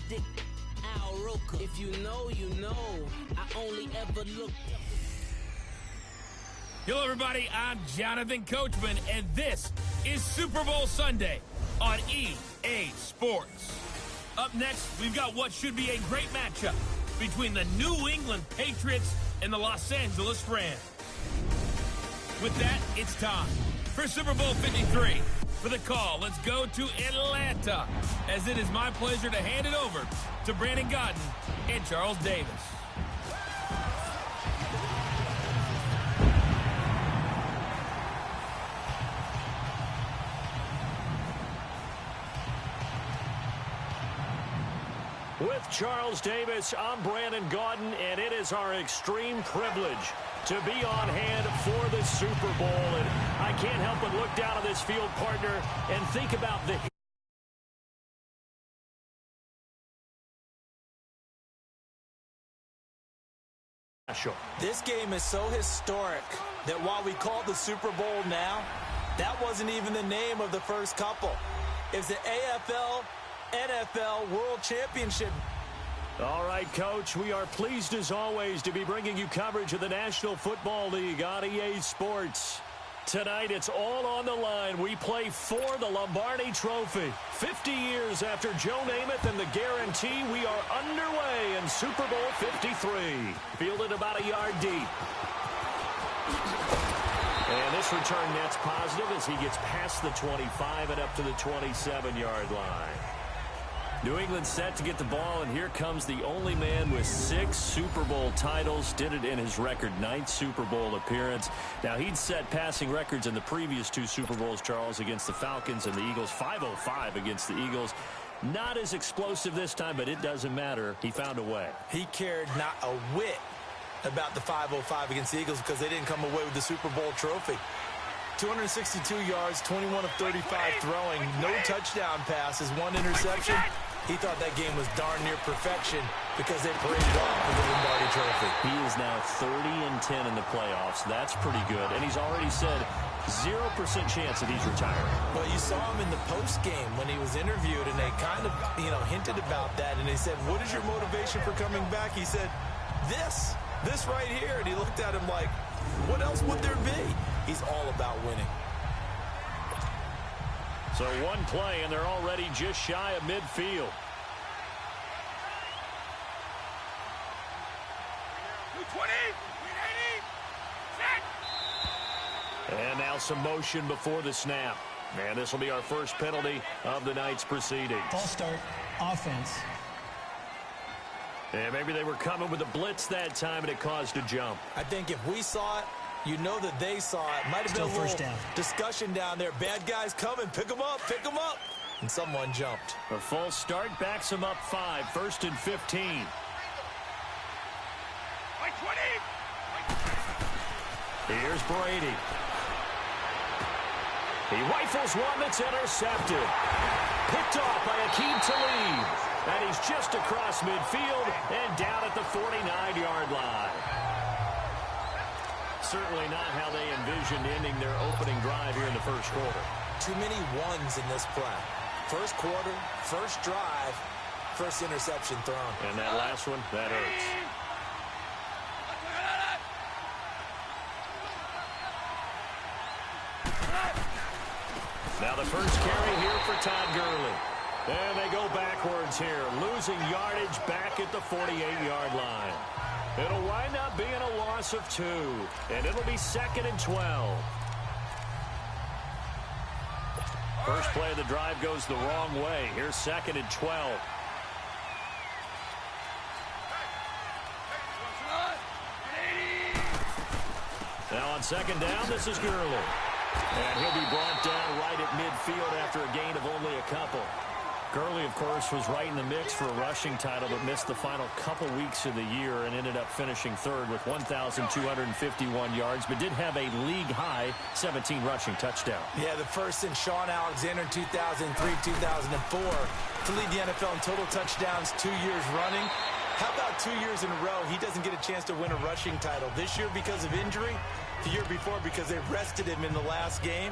Dick Al Roker. If you know, you know. I only ever look. Hello, everybody. I'm Jonathan Coachman, and this is Super Bowl Sunday on EA Sports. Up next, we've got what should be a great matchup between the New England Patriots and the Los Angeles Rams. With that, it's time for Super Bowl 53. For the call, let's go to Atlanta, as it is my pleasure to hand it over to Brandon Gaudin and Charles Davis. With Charles Davis, I'm Brandon Gaudin, and it is our extreme privilege to be on hand for the Super Bowl. And I can't help but look down at this field partner and think about the This game is so historic that while we call it the Super Bowl now, that wasn't even the name of the first couple. It's the AFL NFL World Championship. All right, Coach, we are pleased as always to be bringing you coverage of the National Football League on EA Sports. Tonight, it's all on the line. We play for the Lombardi Trophy. 50 years after Joe Namath and the guarantee, we are underway in Super Bowl 53. Fielded about a yard deep. And this return net's positive as he gets past the 25 and up to the 27-yard line. New England set to get the ball, and here comes the only man with 6 Super Bowl titles. Did it in his record 9th Super Bowl appearance. Now, he'd set passing records in the previous 2 Super Bowls, Charles, against the Falcons and the Eagles. 505 against the Eagles. Not as explosive this time, but it doesn't matter. He found a way. He cared not a whit about the 505 against the Eagles because they didn't come away with the Super Bowl trophy. 262 yards, 21 of 35 throwing, no touchdown passes, 1 interception. He thought that game was darn near perfection because they paraded off with the Lombardi Trophy. He is now 30-10 in the playoffs. That's pretty good. And he's already said 0% chance that he's retiring. Well, you saw him in the postgame when he was interviewed, and they kind of, hinted about that. And they said, what is your motivation for coming back? He said, this right here. And he looked at him like, what else would there be? He's all about winning. So one play, and they're already just shy of midfield. And now some motion before the snap. And this will be our first penalty of the night's proceedings. False start, offense. And maybe they were coming with a blitz that time, and it caused a jump. I think if we saw it, you know that they saw it. Might have been a little discussion down there. Bad guys coming. Pick them up. Pick them up. And someone jumped. A false start backs them up 5. 1st and 15. Here's Brady. He rifles one that's intercepted. Picked off by Aqib Talib. And he's just across midfield and down at the 49-yard line. Certainly not how they envisioned ending their opening drive here in the first quarter. Too many ones in this play. First quarter, first drive, first interception thrown. And that last one, that hurts. Now the first carry here for Todd Gurley. And they go backwards here, losing yardage back at the 48-yard line. It'll wind up being a loss of 2, and it'll be 2nd and 12. First play of the drive goes the wrong way. Here's 2nd and 12. Now on 2nd down, this is Gurley. And he'll be brought down right at midfield after a gain of only a couple. Gurley, of course, was right in the mix for a rushing title, but missed the final couple weeks of the year and ended up finishing 3rd with 1,251 yards, but did have a league-high 17 rushing touchdowns. Yeah, the first in Sean Alexander in 2003-2004 to lead the NFL in total touchdowns 2 years running. How about 2 years in a row he doesn't get a chance to win a rushing title? This year because of injury, the year before because they rested him in the last game.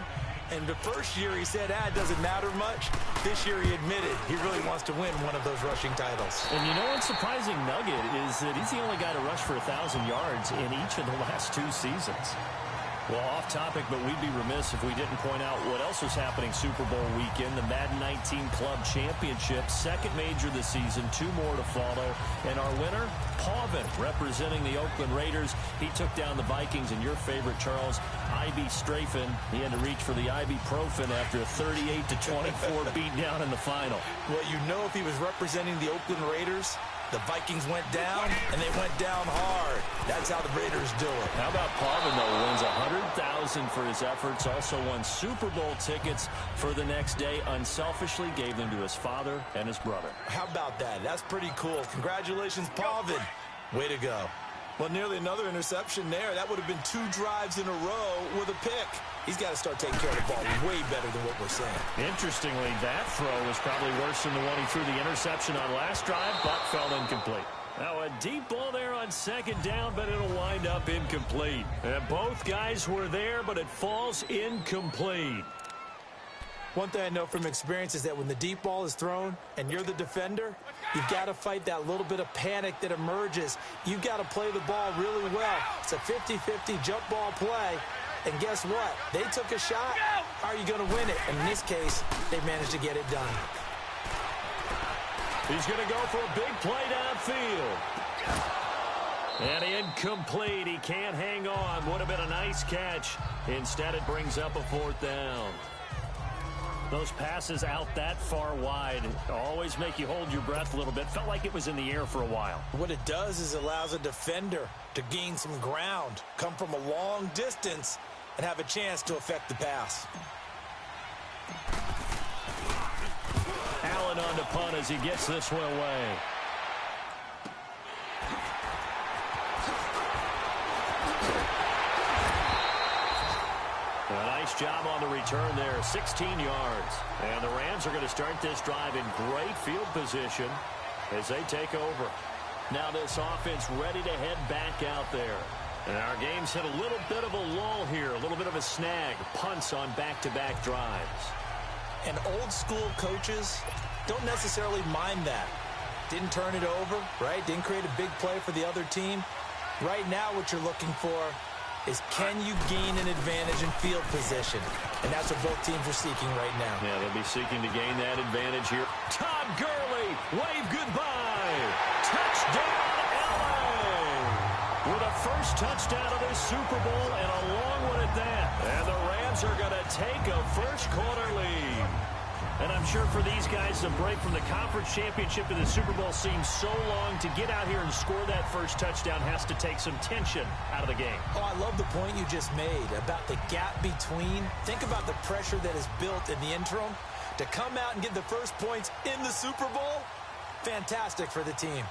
And the first year he said, it doesn't matter much. This year he admitted he really wants to win one of those rushing titles. And you know what's surprising nugget is that he's the only guy to rush for 1,000 yards in each of the last 2 seasons. Well, off topic, but we'd be remiss if we didn't point out what else was happening Super Bowl weekend. The Madden 19 Club Championship, second major this season, 2 more to follow. And our winner, Pavin, representing the Oakland Raiders. He took down the Vikings, and your favorite, Charles, Ivy Strafen. He had to reach for the ibuprofen after a 38-24 beatdown in the final. Well, you know if he was representing the Oakland Raiders, the Vikings went down, and they went down hard. That's how the Raiders do it. How about Pavin, though, wins $100,000 for his efforts, also won Super Bowl tickets for the next day, unselfishly gave them to his father and his brother. How about that? That's pretty cool. Congratulations, Pavin. Way to go. Well, nearly another interception there. That would have been 2 drives in a row with a pick. He's got to start taking care of the ball way better than what we're saying. Interestingly, that throw was probably worse than the one he threw the interception on last drive, but fell incomplete. Now a deep ball there on second down, but it'll wind up incomplete. And both guys were there, but it falls incomplete. One thing I know from experience is that when the deep ball is thrown and you're the defender, you've got to fight that little bit of panic that emerges. You've got to play the ball really well. It's a 50-50 jump ball play. And guess what? They took a shot. How are you going to win it? And in this case, they managed to get it done. He's going to go for a big play downfield. And incomplete. He can't hang on. Would have been a nice catch. Instead, it brings up a 4th down. Those passes out that far wide always make you hold your breath a little bit. Felt like it was in the air for a while. What it does is allows a defender to gain some ground, come from a long distance, and have a chance to affect the pass. Allen on to punt as he gets this one away. A nice job on the return there, 16 yards. And the Rams are going to start this drive in great field position as they take over. Now this offense ready to head back out there. And our game's hit a little bit of a lull here, a little bit of a snag. Punts on back-to-back drives. And old school coaches don't necessarily mind that. Didn't turn it over, right? Didn't create a big play for the other team. Right now what you're looking for is can you gain an advantage in field position? And that's what both teams are seeking right now. Yeah, they'll be seeking to gain that advantage here. Todd Gurley, wave goodbye. Touchdown, LA! With a first touchdown of this Super Bowl and a long one at that. And the Rams are going to take a first-quarter lead. And I'm sure for these guys, the break from the conference championship to the Super Bowl seems so long. To get out here and score that first touchdown has to take some tension out of the game. Oh, I love the point you just made about the gap between. Think about the pressure that is built in the interim. To come out and get the first points in the Super Bowl, fantastic for the team.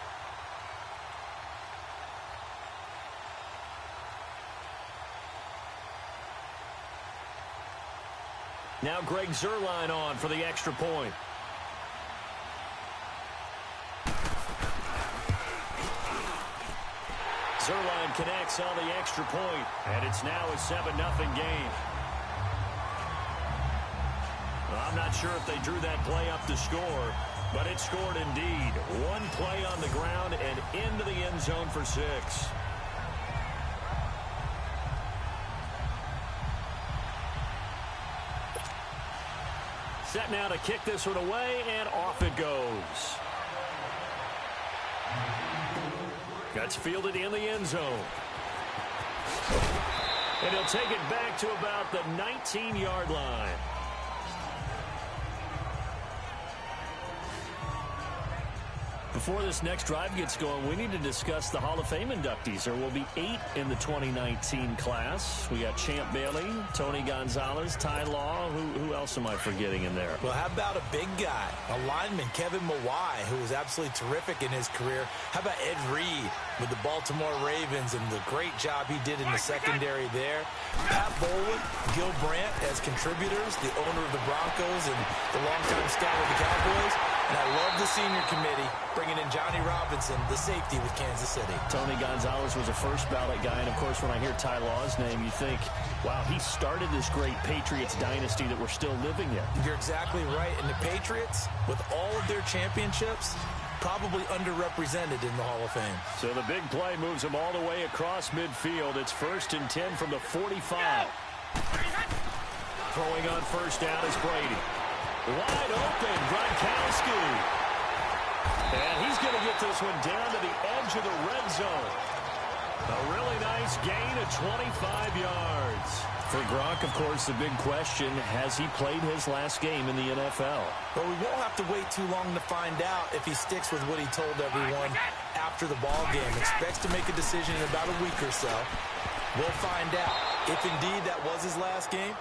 Now Greg Zuerlein on for the extra point. Zuerlein connects on the extra point, and it's now a 7-0 game. Well, I'm not sure if they drew that play up to score, but it scored indeed. One play on the ground and into the end zone for 6. Set now to kick this one away, and off it goes. That's fielded in the end zone. And he'll take it back to about the 19-yard line. Before this next drive gets going, we need to discuss the Hall of Fame inductees. There will be 8 in the 2019 class. We got Champ Bailey, Tony Gonzalez, Ty Law. Who else am I forgetting in there? Well, how about a big guy, a lineman, Kevin Mawai, who was absolutely terrific in his career. How about Ed Reed with the Baltimore Ravens and the great job he did in the secondary there. Pat Bowlen, Gil Brandt as contributors, the owner of the Broncos and the longtime scout of the Cowboys. And I love the senior committee bringing in Johnny Robinson, the safety with Kansas City. Tony Gonzalez was a first-ballot guy, and, of course, when I hear Ty Law's name, you think, wow, he started this great Patriots dynasty that we're still living in. You're exactly right. And the Patriots, with all of their championships, probably underrepresented in the Hall of Fame. So the big play moves him all the way across midfield. It's 1st and 10 from the 45. Throwing on first down is Brady. Wide open, Gronkowski. And he's going to get this one down to the edge of the red zone. A really nice gain of 25 yards. For Gronk, of course, the big question, has he played his last game in the NFL? Well, we won't have to wait too long to find out if he sticks with what he told everyone after the ball game. Expects to make a decision in about a week or so. We'll find out if indeed that was his last game.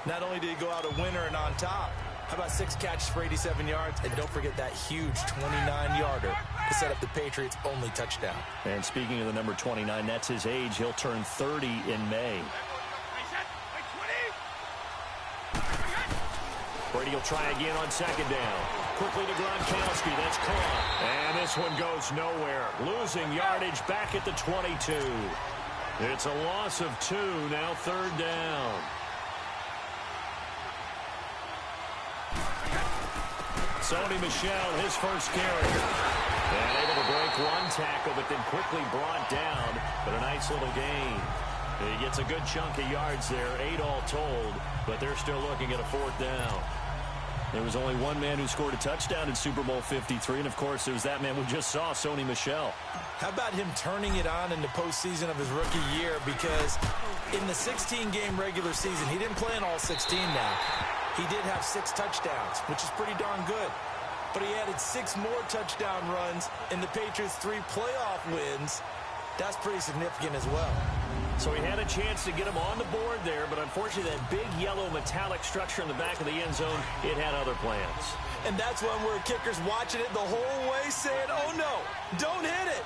Not only did he go out a winner and on top, how about 6 catches for 87 yards? And don't forget that huge 29-yarder to set up the Patriots' only touchdown. And speaking of the number 29, that's his age. He'll turn 30 in May. Brady will try again on second down. Quickly to Gronkowski. That's caught. And this one goes nowhere. Losing yardage back at the 22. It's a loss of 2. Now 3rd down. Sony Michel, his first carry. And able to break one tackle, but then quickly brought down. But a nice little gain. He gets a good chunk of yards there, 8 all told, but they're still looking at a 4th down. There was only one man who scored a touchdown in Super Bowl 53, and of course it was that man we just saw, Sony Michel. How about him turning it on in the postseason of his rookie year? Because in the 16-game regular season, he didn't play in all 16 now. He did have 6 touchdowns, which is pretty darn good. But he added 6 more touchdown runs in the Patriots' 3 playoff wins. That's pretty significant as well. So he had a chance to get him on the board there, but unfortunately that big yellow metallic structure in the back of the end zone, it had other plans. And that's when we're kickers watching it the whole way saying, oh no, don't hit it.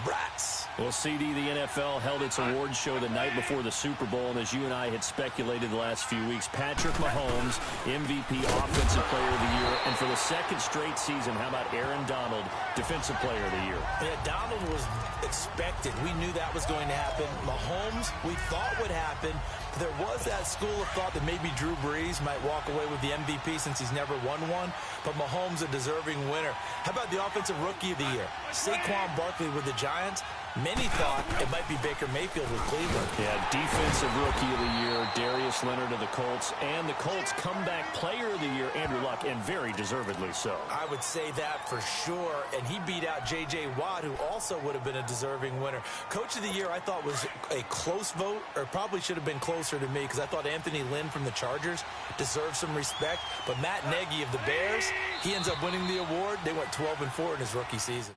Brats. Well, CD, the NFL held its awards show the night before the Super Bowl, and as you and I had speculated the last few weeks, Patrick Mahomes, MVP Offensive Player of the Year, and for the 2nd straight season, how about Aaron Donald, Defensive Player of the Year? Yeah, Donald was expected. We knew that was going to happen. Mahomes, we thought would happen. There was that school of thought that maybe Drew Brees might walk away with the MVP since he's never won one, but Mahomes a deserving winner. How about the Offensive Rookie of the Year? Saquon Barkley with the Giants. Many thought it might be Baker Mayfield with Cleveland. Yeah, Defensive Rookie of the Year, Darius Leonard of the Colts, and the Colts Comeback Player of the Year, Andrew Luck, and very deservedly so. I would say that for sure, and he beat out J.J. Watt, who also would have been a deserving winner. Coach of the Year, I thought was a close vote, or probably should have been closer to me, because I thought Anthony Lynn from the Chargers deserved some respect, but Matt Nagy of the Bears, he ends up winning the award. They went 12-4 in his rookie season.